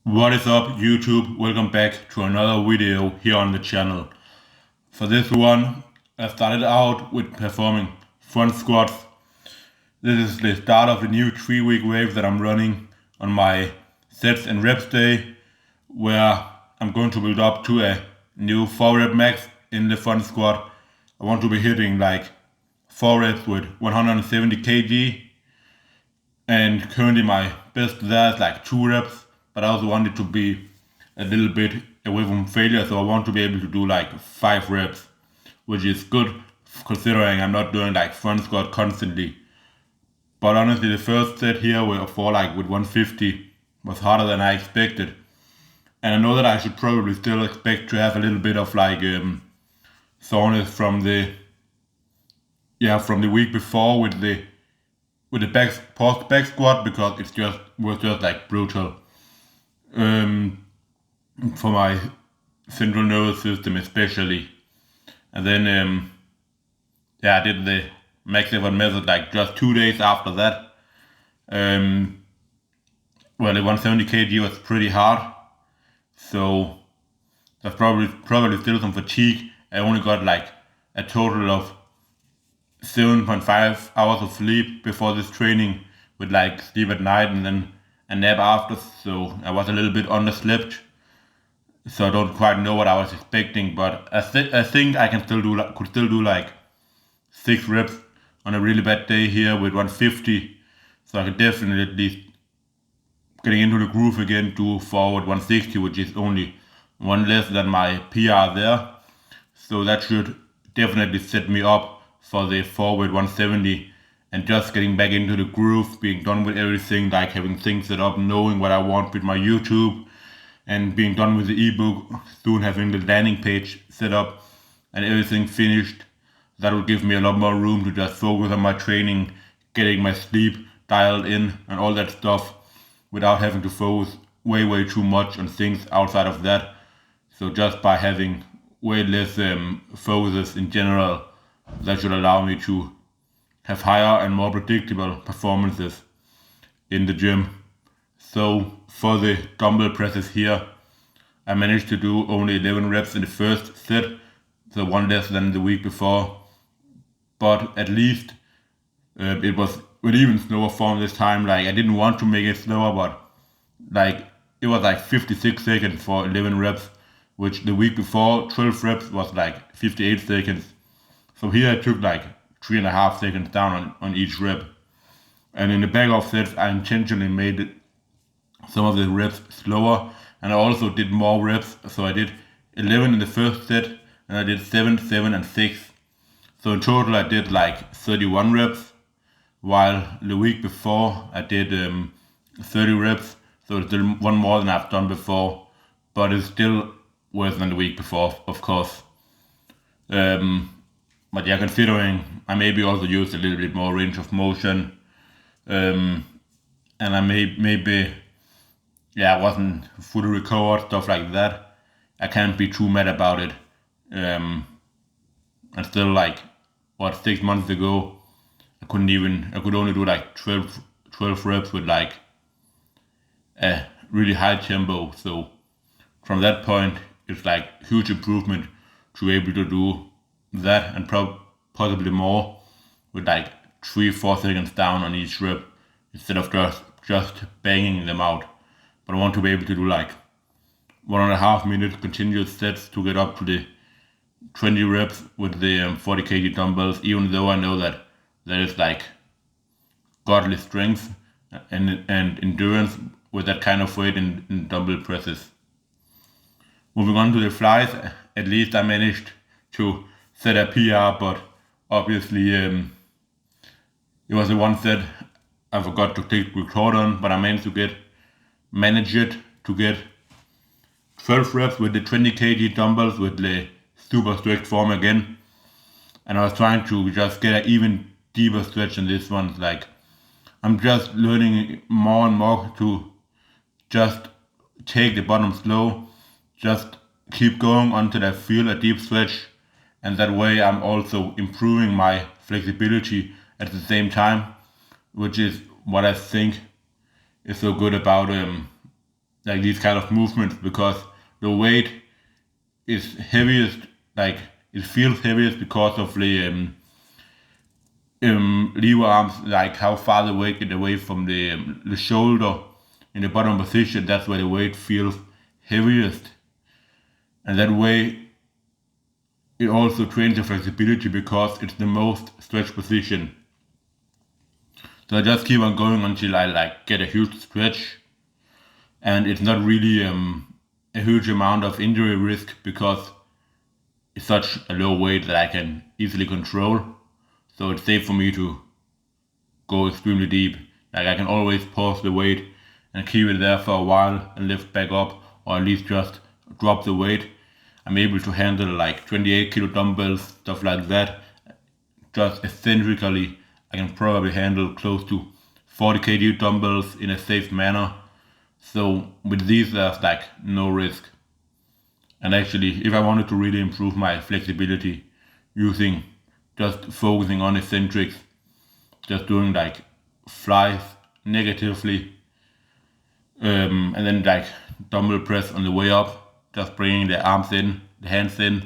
What is up YouTube? Welcome back to another video here on the channel. For this one, I started out with performing front squats. This is the start of the new 3-week wave that I'm running on my sets and reps day, where I'm going to build up to a new 4 rep max in the front squat. I want to be hitting like 4 reps with 170 kg, and currently my best there is like 2 reps, but I also want it to be a little bit away from failure, so I want to be able to do like 5 reps, which is good considering I'm not doing like front squat constantly. But honestly, the first set here for like with 150 was harder than I expected, and I know that I should probably still expect to have a little bit of like soreness from the week before with the back squat, because was just like brutal for my central nervous system especially. And then I did the max effort method like just 2 days after that. Well, the 170 kg was pretty hard, so there's probably still some fatigue. I only got like a total of 7.5 hours of sleep before this training, with like sleep at night and then a nap after, so I was a little bit underslept. So I don't quite know what I was expecting, but I think I could still do like 6 reps on a really bad day here with 150. So I could definitely at least getting into the groove again do forward 160, which is only one less than my PR there. So that should definitely set me up for the forward 170, and just getting back into the groove, being done with everything, like having things set up, knowing what I want with my YouTube, and being done with the ebook, soon having the landing page set up and everything finished. That will give me a lot more room to just focus on my training, getting my sleep dialed in and all that stuff, without having to focus way too much on things outside of that. So just by having way less focuses in general, that should allow me to have higher and more predictable performances in the gym. So for the dumbbell presses here, I managed to do only 11 reps in the first set, so one less than the week before. But at least it was with even slower form this time. Like, I didn't want to make it slower, but like it was like 56 seconds for 11 reps, which the week before 12 reps was like 58 seconds. So here I took like 3.5 seconds down on each rep. And in the back of sets, I intentionally made some of the reps slower, and I also did more reps. So I did 11 in the first set, and I did 7, 7, and 6. So in total, I did like 31 reps, while the week before I did 30 reps. So it's still one more than I've done before, but it's still worse than the week before, of course. But yeah, considering I maybe also used a little bit more range of motion, and I maybe I wasn't fully recovered, stuff like that, I can't be too mad about it. And still, like, 6 months ago, I could only do like 12 reps with like a really high tempo. So from that point, it's like huge improvement to be able to do that, and possibly more, with like 3-4 seconds down on each rep, instead of just banging them out. But I want to be able to do like 1.5 minute continuous sets to get up to the 20 reps with the 40 kg dumbbells, even though I know that there is like godly strength and endurance with that kind of weight in dumbbell presses. Moving on to the flies, at least I managed to set a PR, but obviously it was the one set I forgot to click record on, but I managed to manage it to get 12 reps with the 20 kg dumbbells with the super strict form again. And I was trying to just get an even deeper stretch in this one. Like, I'm just learning more and more to just take the bottom slow, just keep going until I feel a deep stretch, and that way I'm also improving my flexibility at the same time, which is what I think is so good about like these kind of movements, because the weight is heaviest, like it feels heaviest because of the lever arms, like how far the weight get away from the shoulder in the bottom position. That's where the weight feels heaviest, and that way it also trains your flexibility because it's the most stretched position. So I just keep on going until I like get a huge stretch, and it's not really a huge amount of injury risk because it's such a low weight that I can easily control. So it's safe for me to go extremely deep. Like I can always pause the weight and keep it there for a while and lift back up, or at least just drop the weight. I'm able to handle like 28 kilo dumbbells, stuff like that. Just eccentrically, I can probably handle close to 40 kg dumbbells in a safe manner. So with these, there's like no risk. And actually, if I wanted to really improve my flexibility using just focusing on eccentrics, just doing like flies negatively, and then like dumbbell press on the way up, just bringing the arms in, the hands in,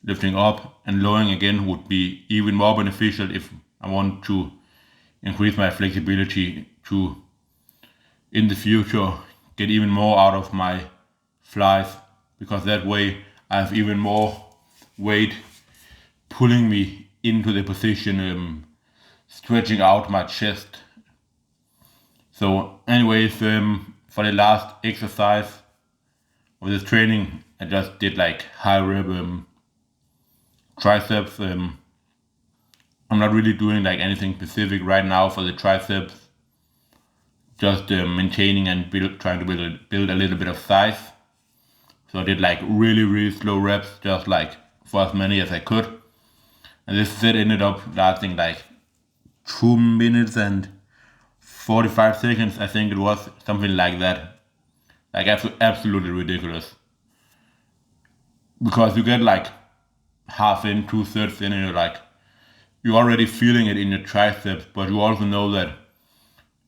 lifting up and lowering again would be even more beneficial if I want to increase my flexibility to, in the future, get even more out of my flies, because that way I have even more weight pulling me into the position, stretching out my chest. So anyways, for the last exercise of this training, I just did like high rep triceps. I'm not really doing like anything specific right now for the triceps, just maintaining and trying to build a little bit of size. So I did like really slow reps, just like for as many as I could. And this set ended up lasting like 2 minutes and 45 seconds, I think it was, something like that. Like absolutely ridiculous. Because you get like half in, 2/3 in, and you're already feeling it in your triceps, but you also know that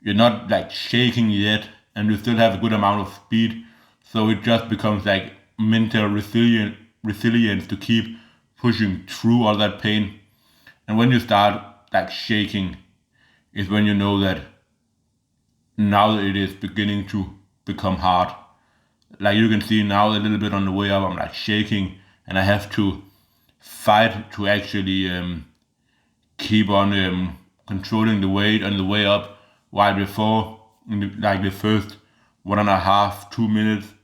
you're not like shaking yet, and you still have a good amount of speed. So it just becomes like mental resilience to keep pushing through all that pain. And when you start like shaking, is when you know that now it is beginning to become hard. Like you can see now a little bit on the way up, I'm like shaking, and I have to fight to actually keep on controlling the weight on the way up. While before, in like the first 1.5, 2 minutes,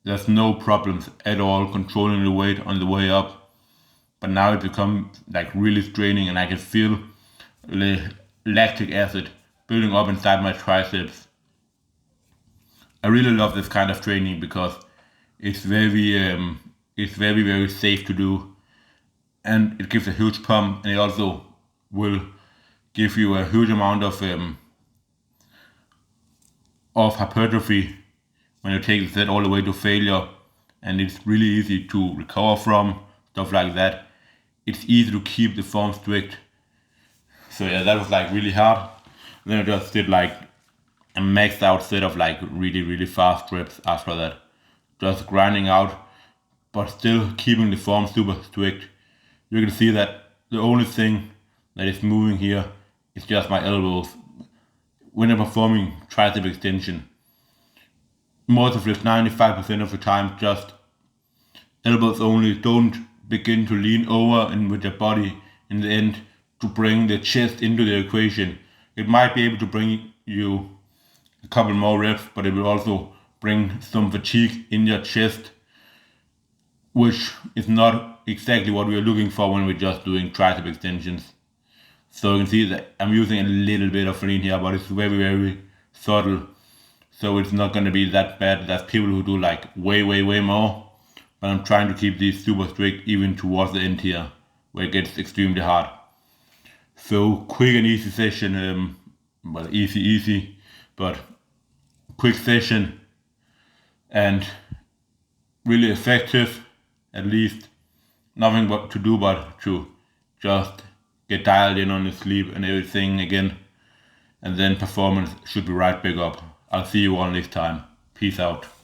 there's no problems at all controlling the weight on the way up. But now it becomes like really straining, and I can feel the lactic acid building up inside my triceps. I really love this kind of training because it's very safe to do, and it gives a huge pump, and it also will give you a huge amount of hypertrophy when you take the set all the way to failure, and it's really easy to recover from stuff like that. It's easy to keep the form strict. So yeah, that was like really hard. Then I just did like a maxed out set of like really fast reps after that. Just grinding out, but still keeping the form super strict. You can see that the only thing that is moving here is just my elbows. When I'm performing tricep extension, most of this 95% of the time, just elbows only. Don't begin to lean over and with your body in the end to bring the chest into the equation. It might be able to bring you a couple more reps, but it will also bring some fatigue in your chest, which is not exactly what we are looking for when we're just doing tricep extensions. So you can see that I'm using a little bit of lean here, but it's very subtle. So it's not going to be that bad. There's people who do like way more. But I'm trying to keep these super strict even towards the end here, where it gets extremely hard. So quick and easy session. Well, easy, but quick session and really effective. At least nothing but to do but to just get dialed in on the sleep and everything again, and then performance should be right back up. I'll see you all next time. Peace out.